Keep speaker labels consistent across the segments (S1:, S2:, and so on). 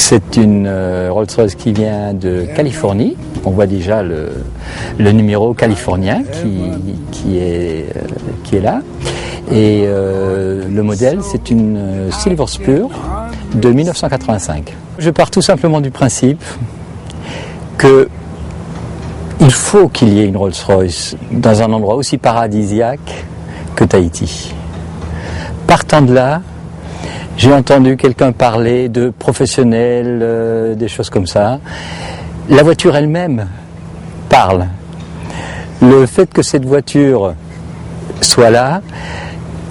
S1: C'est une Rolls-Royce qui vient de Californie. On voit déjà le numéro californien qui est là. Et le modèle, c'est une Silver Spur de 1985. Je pars tout simplement du principe qu'il faut qu'il y ait une Rolls-Royce dans un endroit aussi paradisiaque que Tahiti. Partant de là, j'ai entendu quelqu'un parler de professionnels, des choses comme ça. La voiture elle-même parle. Le fait que cette voiture soit là,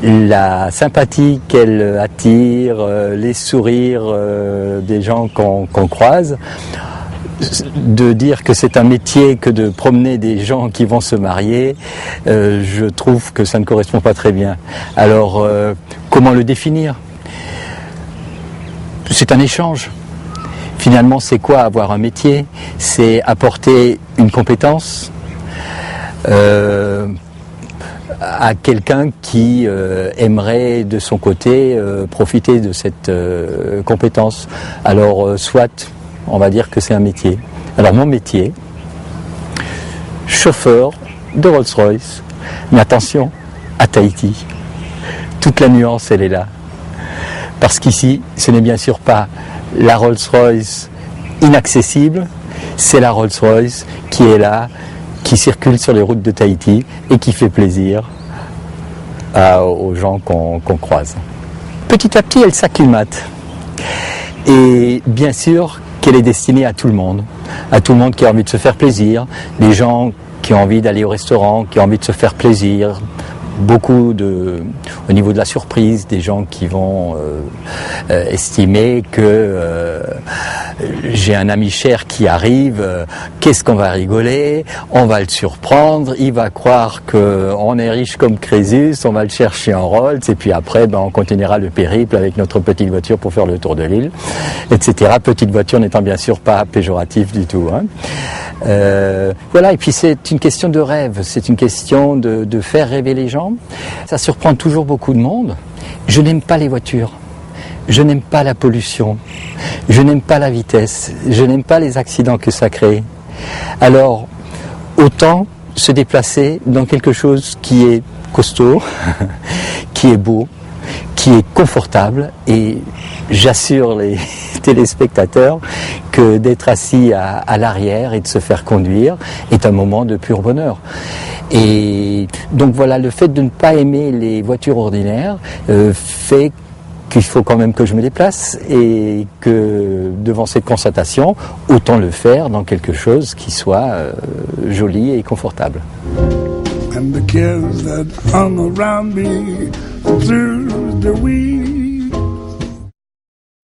S1: la sympathie qu'elle attire, les sourires des gens qu'on croise, de dire que c'est un métier que de promener des gens qui vont se marier, je trouve que ça ne correspond pas très bien. Alors, comment le définir ? C'est un échange. Finalement, c'est quoi avoir un métier ? C'est apporter une compétence à quelqu'un qui aimerait de son côté profiter de cette compétence. Alors, soit, on va dire que c'est un métier. Alors, mon métier, chauffeur de Rolls-Royce, mais attention, à Tahiti. Toute la nuance, elle est là. Parce qu'ici, ce n'est bien sûr pas la Rolls-Royce inaccessible, c'est la Rolls-Royce qui est là, qui circule sur les routes de Tahiti et qui fait plaisir aux gens qu'on croise. Petit à petit, elle s'acclimate. Et bien sûr qu'elle est destinée à tout le monde qui a envie de se faire plaisir, les gens qui ont envie d'aller au restaurant, qui ont envie de se faire plaisir, beaucoup au niveau de la surprise, des gens qui vont estimer que j'ai un ami cher qui arrive, qu'est-ce qu'on va rigoler, on va le surprendre, il va croire qu'on est riche comme Crésus, on va le chercher en Rolls, et puis après on continuera le périple avec notre petite voiture pour faire le tour de l'île, etc. Petite voiture n'étant bien sûr pas péjoratif du tout. Voilà, et puis c'est une question de rêve, c'est une question de faire rêver les gens. Ça surprend toujours beaucoup de monde. Je n'aime pas les voitures, je n'aime pas la pollution, je n'aime pas la vitesse, je n'aime pas les accidents que ça crée. Alors, autant se déplacer dans quelque chose qui est costaud, qui est beau, qui est confortable, et j'assure les téléspectateurs que d'être assis à l'arrière et de se faire conduire est un moment de pur bonheur. Et donc voilà, le fait de ne pas aimer les voitures ordinaires fait qu'il faut quand même que je me déplace, et que devant cette constatation, autant le faire dans quelque chose qui soit joli et confortable.
S2: And the kids that hung around me through the week